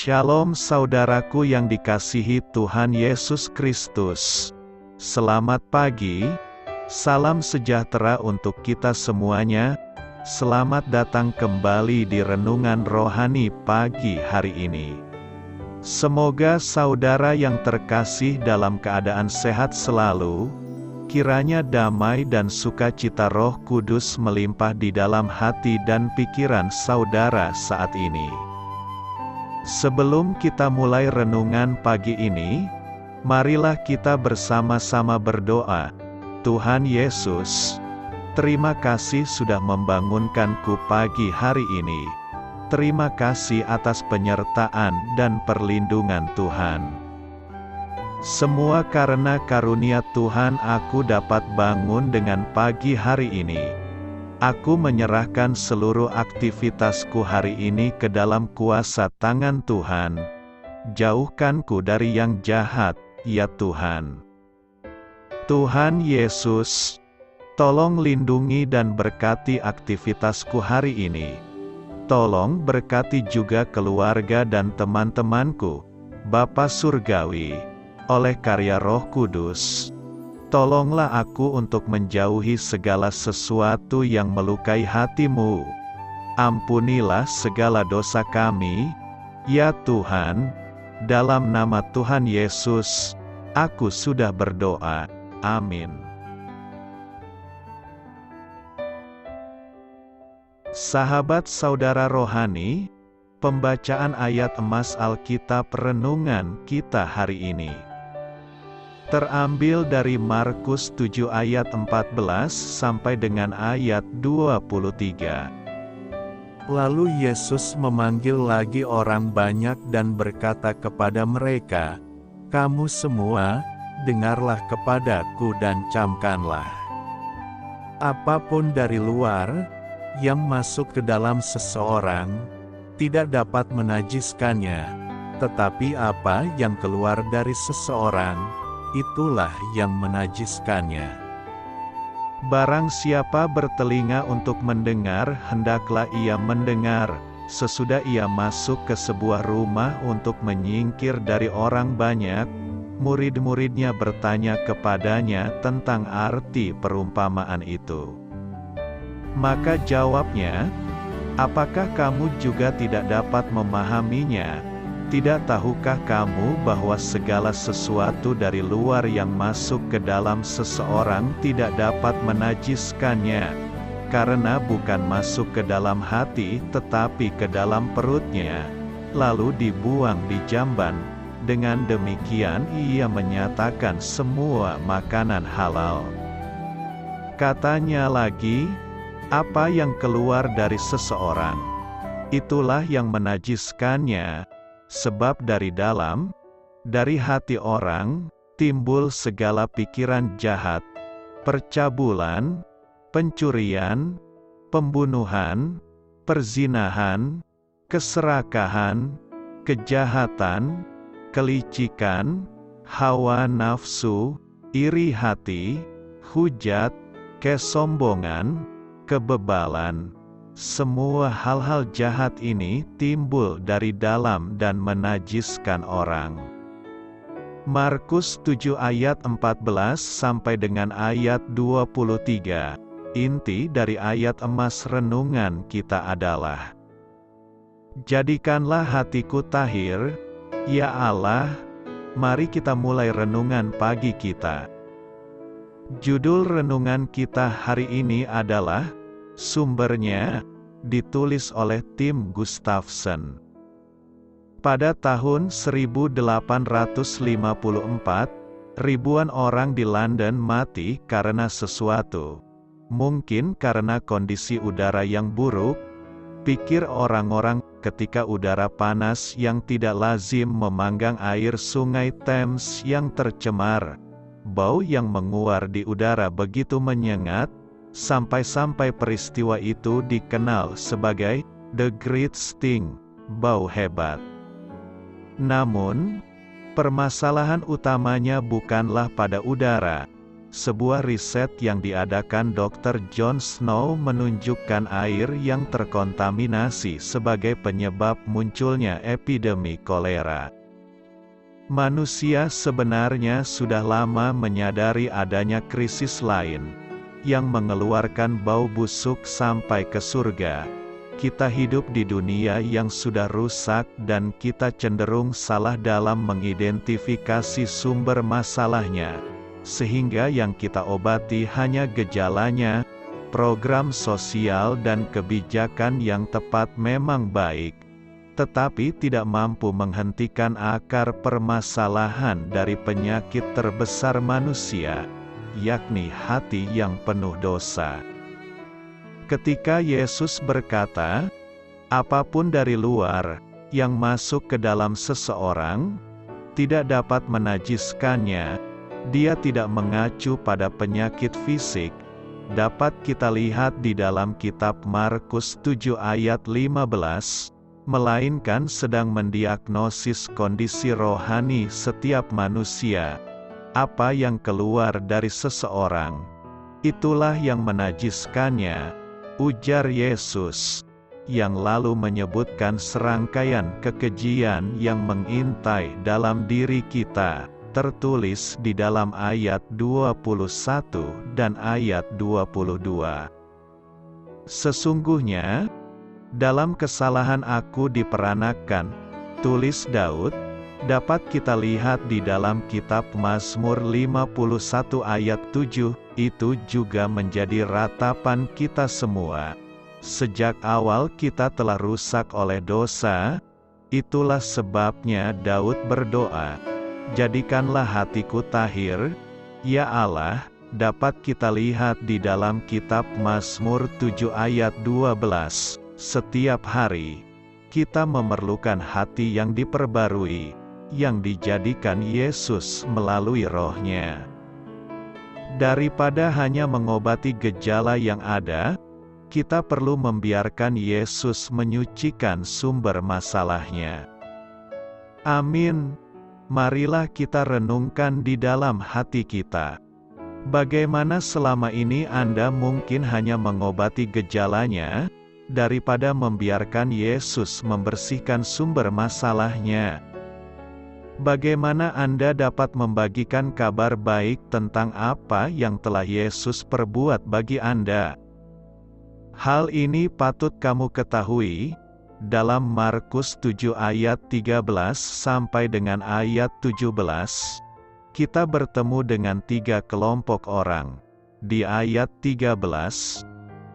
Shalom saudaraku yang dikasihi Tuhan Yesus Kristus. Selamat pagi, salam sejahtera untuk kita semuanya. Selamat datang kembali di Renungan Rohani pagi hari ini. Semoga saudara yang terkasih dalam keadaan sehat selalu. Kiranya damai dan sukacita Roh Kudus melimpah di dalam hati dan pikiran saudara saat ini. Sebelum kita mulai renungan pagi ini, marilah kita bersama-sama berdoa. Tuhan Yesus, terima kasih sudah membangunkanku pagi hari ini. Terima kasih atas penyertaan dan perlindungan Tuhan. Semua karena karunia Tuhan aku dapat bangun dengan pagi hari ini. Aku menyerahkan seluruh aktivitasku hari ini ke dalam kuasa tangan Tuhan. Jauhkanku dari yang jahat, ya Tuhan. Tuhan Yesus, tolong lindungi dan berkati aktivitasku hari ini. Tolong berkati juga keluarga dan teman-temanku, Bapa Surgawi, oleh karya Roh Kudus. Tolonglah aku untuk menjauhi segala sesuatu yang melukai hati-Mu. Ampunilah segala dosa kami, ya Tuhan. Dalam nama Tuhan Yesus, aku sudah berdoa. Amin. Sahabat saudara rohani, pembacaan ayat emas Alkitab renungan kita hari ini terambil dari Markus 7 ayat 14 sampai dengan ayat 23. Lalu Yesus memanggil lagi orang banyak dan berkata kepada mereka, "Kamu semua, dengarlah kepadaku dan camkanlah. Apapun dari luar, yang masuk ke dalam seseorang, tidak dapat menajiskannya, tetapi apa yang keluar dari seseorang, itulah yang menajiskannya. Barang siapa bertelinga untuk mendengar, hendaklah ia mendengar." Sesudah ia masuk ke sebuah rumah untuk menyingkir dari orang banyak, murid-muridnya bertanya kepadanya tentang arti perumpamaan itu. Maka jawabnya, "Apakah kamu juga tidak dapat memahaminya? Tidak tahukah kamu bahwa segala sesuatu dari luar yang masuk ke dalam seseorang tidak dapat menajiskannya, karena bukan masuk ke dalam hati tetapi ke dalam perutnya, lalu dibuang di jamban. Dengan demikian ia menyatakan semua makanan halal." Katanya lagi, "Apa yang keluar dari seseorang, itulah yang menajiskannya. Sebab dari dalam, dari hati orang, timbul segala pikiran jahat, percabulan, pencurian, pembunuhan, perzinahan, keserakahan, kejahatan, kelicikan, hawa nafsu, iri hati, hujat, kesombongan, kebebalan. Semua hal-hal jahat ini timbul dari dalam dan menajiskan orang." Markus 7 ayat 14 sampai dengan ayat 23. Inti dari ayat emas renungan kita adalah, "Jadikanlah hatiku tahir, ya Allah." Mari kita mulai renungan pagi kita. Judul renungan kita hari ini adalah, sumbernya ditulis oleh Tim Gustafson. Pada tahun 1854, ribuan orang di London mati karena sesuatu. Mungkin karena kondisi udara yang buruk, pikir orang-orang, ketika udara panas yang tidak lazim memanggang air sungai Thames yang tercemar. Bau yang menguar di udara begitu menyengat, sampai-sampai peristiwa itu dikenal sebagai The Great Sting, bau hebat. Namun, permasalahan utamanya bukanlah pada udara. Sebuah riset yang diadakan Dr. John Snow menunjukkan air yang terkontaminasi sebagai penyebab munculnya epidemi kolera. Manusia sebenarnya sudah lama menyadari adanya krisis lain, yang mengeluarkan bau busuk sampai ke surga. Kita hidup di dunia yang sudah rusak dan kita cenderung salah dalam mengidentifikasi sumber masalahnya. Sehingga yang kita obati hanya gejalanya. Program sosial dan kebijakan yang tepat memang baik, tetapi tidak mampu menghentikan akar permasalahan dari penyakit terbesar manusia, yakni hati yang penuh dosa. Ketika Yesus berkata, "Apapun dari luar yang masuk ke dalam seseorang tidak dapat menajiskannya," Dia tidak mengacu pada penyakit fisik, dapat kita lihat di dalam kitab Markus 7 ayat 15, melainkan sedang mendiagnosis kondisi rohani setiap manusia. Apa yang keluar dari seseorang, itulah yang menajiskannya, ujar Yesus, yang lalu menyebutkan serangkaian kekejian yang mengintai dalam diri kita. Tertulis di dalam ayat 21 dan ayat 22. Sesungguhnya, dalam kesalahan aku diperanakan, tulis Daud, dapat kita lihat di dalam kitab Mazmur 51 ayat 7, itu juga menjadi ratapan kita semua. Sejak awal kita telah rusak oleh dosa, itulah sebabnya Daud berdoa, "Jadikanlah hatiku tahir, ya Allah," dapat kita lihat di dalam kitab Mazmur 7 ayat 12. Setiap hari, kita memerlukan hati yang diperbarui, yang dijadikan Yesus melalui Roh-Nya. Daripada hanya mengobati gejala yang ada, kita perlu membiarkan Yesus menyucikan sumber masalahnya. Amin. Marilah kita renungkan di dalam hati kita. Bagaimana selama ini Anda mungkin hanya mengobati gejalanya, daripada membiarkan Yesus membersihkan sumber masalahnya? Bagaimana Anda dapat membagikan kabar baik tentang apa yang telah Yesus perbuat bagi Anda? Hal ini patut kamu ketahui. Dalam Markus 7 ayat 13 sampai dengan ayat 17, kita bertemu dengan 3 kelompok orang. Di ayat 13,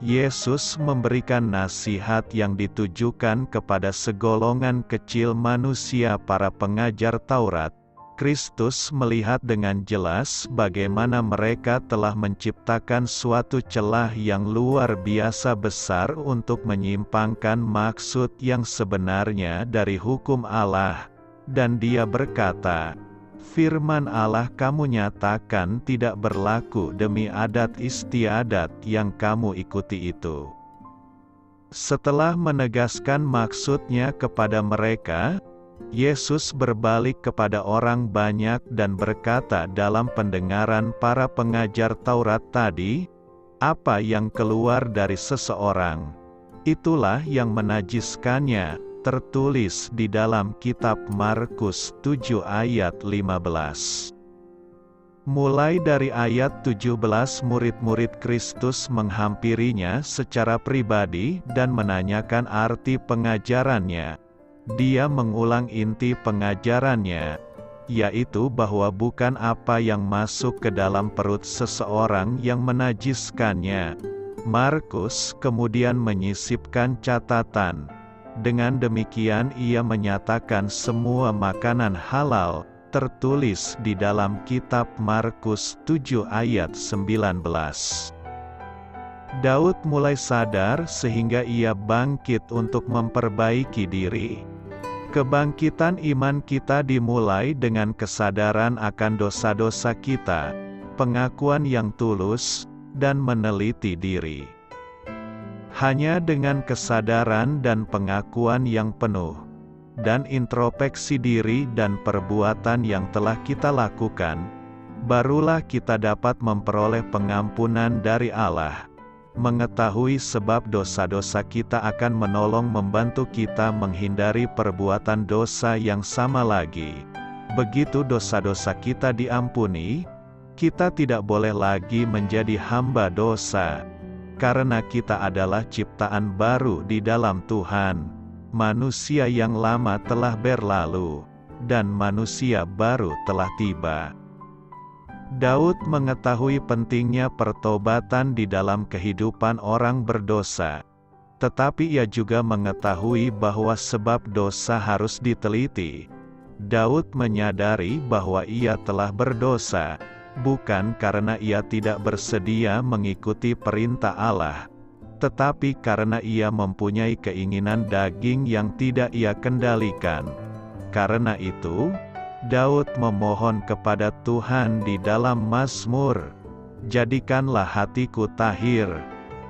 Yesus memberikan nasihat yang ditujukan kepada segolongan kecil manusia para pengajar Taurat. Kristus melihat dengan jelas bagaimana mereka telah menciptakan suatu celah yang luar biasa besar untuk menyimpangkan maksud yang sebenarnya dari hukum Allah. Dan Dia berkata, "Firman Allah kamu nyatakan tidak berlaku demi adat istiadat yang kamu ikuti itu." Setelah menegaskan maksudnya kepada mereka, Yesus berbalik kepada orang banyak dan berkata dalam pendengaran para pengajar Taurat tadi, "Apa yang keluar dari seseorang, itulah yang menajiskannya," tertulis di dalam kitab Markus 7 ayat 15. Mulai dari ayat 17, murid-murid Kristus menghampirinya secara pribadi dan menanyakan arti pengajarannya. Dia mengulang inti pengajarannya, yaitu bahwa bukan apa yang masuk ke dalam perut seseorang yang menajiskannya. Markus kemudian menyisipkan catatan. Dengan demikian ia menyatakan semua makanan halal, tertulis di dalam kitab Markus 7 ayat 19. Daud mulai sadar sehingga ia bangkit untuk memperbaiki diri. Kebangkitan iman kita dimulai dengan kesadaran akan dosa-dosa kita, pengakuan yang tulus, dan meneliti diri. Hanya dengan kesadaran dan pengakuan yang penuh, dan introspeksi diri dan perbuatan yang telah kita lakukan, barulah kita dapat memperoleh pengampunan dari Allah. Mengetahui sebab dosa-dosa kita akan menolong membantu kita menghindari perbuatan dosa yang sama lagi. Begitu dosa-dosa kita diampuni, kita tidak boleh lagi menjadi hamba dosa. Karena kita adalah ciptaan baru di dalam Tuhan. Manusia yang lama telah berlalu, dan manusia baru telah tiba. Daud mengetahui pentingnya pertobatan di dalam kehidupan orang berdosa. Tetapi ia juga mengetahui bahwa sebab dosa harus diteliti. Daud menyadari bahwa ia telah berdosa, bukan karena ia tidak bersedia mengikuti perintah Allah, tetapi karena ia mempunyai keinginan daging yang tidak ia kendalikan. Karena itu, Daud memohon kepada Tuhan di dalam Mazmur, "Jadikanlah hatiku tahir,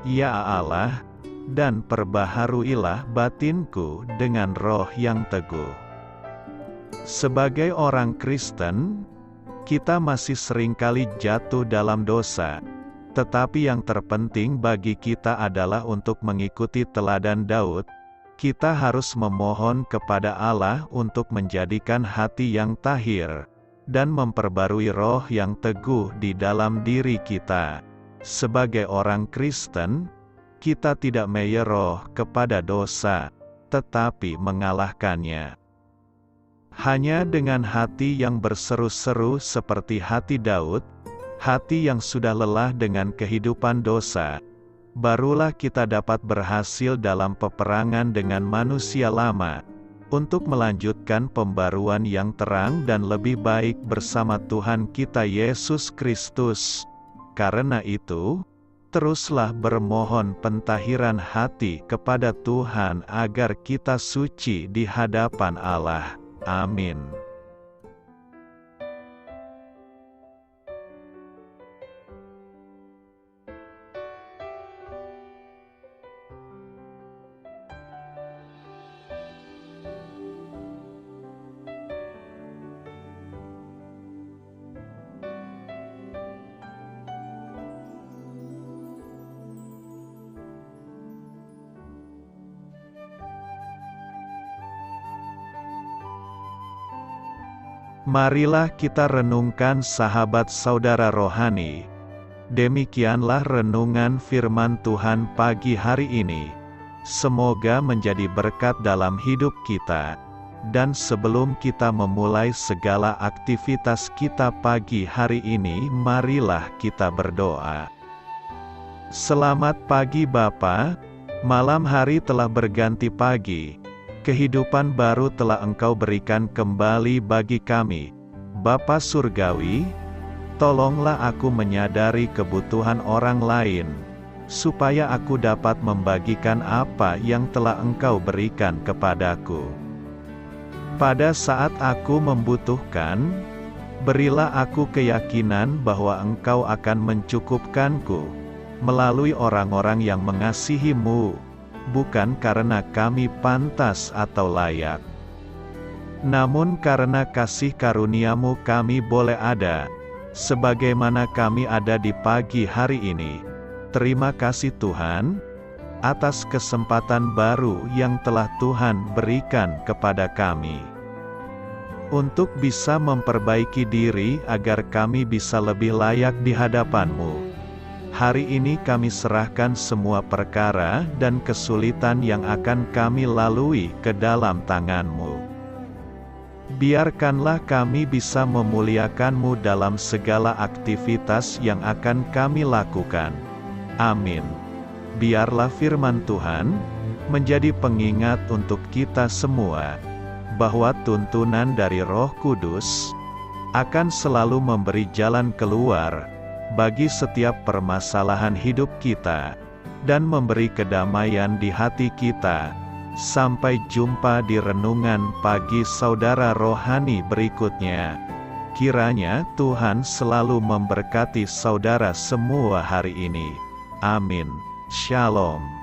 ya Allah, dan perbaharuilah batinku dengan roh yang teguh." Sebagai orang Kristen, kita masih seringkali jatuh dalam dosa, tetapi yang terpenting bagi kita adalah untuk mengikuti teladan Daud. Kita harus memohon kepada Allah untuk menjadikan hati yang tahir, dan memperbarui roh yang teguh di dalam diri kita. Sebagai orang Kristen, kita tidak menyerah kepada dosa, tetapi mengalahkannya. Hanya dengan hati yang berseru-seru seperti hati Daud, hati yang sudah lelah dengan kehidupan dosa, barulah kita dapat berhasil dalam peperangan dengan manusia lama, untuk melanjutkan pembaruan yang terang dan lebih baik bersama Tuhan kita Yesus Kristus. Karena itu, teruslah bermohon pentahiran hati kepada Tuhan agar kita suci di hadapan Allah. Amin. Marilah kita renungkan sahabat saudara rohani. Demikianlah renungan firman Tuhan pagi hari ini. Semoga menjadi berkat dalam hidup kita. Dan sebelum kita memulai segala aktivitas kita pagi hari ini, marilah kita berdoa. Selamat pagi Bapa, malam hari telah berganti pagi. Kehidupan baru telah Engkau berikan kembali bagi kami. Bapa Surgawi, tolonglah aku menyadari kebutuhan orang lain, supaya aku dapat membagikan apa yang telah Engkau berikan kepadaku. Pada saat aku membutuhkan, berilah aku keyakinan bahwa Engkau akan mencukupkanku, melalui orang-orang yang mengasihi-Mu, bukan karena kami pantas atau layak, namun karena kasih karunia-Mu kami boleh ada, sebagaimana kami ada di pagi hari ini. Terima kasih Tuhan, atas kesempatan baru yang telah Tuhan berikan kepada kami, untuk bisa memperbaiki diri agar kami bisa lebih layak di hadapan-Mu. Hari ini kami serahkan semua perkara dan kesulitan yang akan kami lalui ke dalam tangan-Mu. Biarkanlah kami bisa memuliakan-Mu dalam segala aktivitas yang akan kami lakukan. Amin. Biarlah firman Tuhan menjadi pengingat untuk kita semua, bahwa tuntunan dari Roh Kudus akan selalu memberi jalan keluar bagi setiap permasalahan hidup kita, dan memberi kedamaian di hati kita. Sampai jumpa di renungan pagi saudara rohani berikutnya. Kiranya Tuhan selalu memberkati saudara semua hari ini. Amin. Shalom.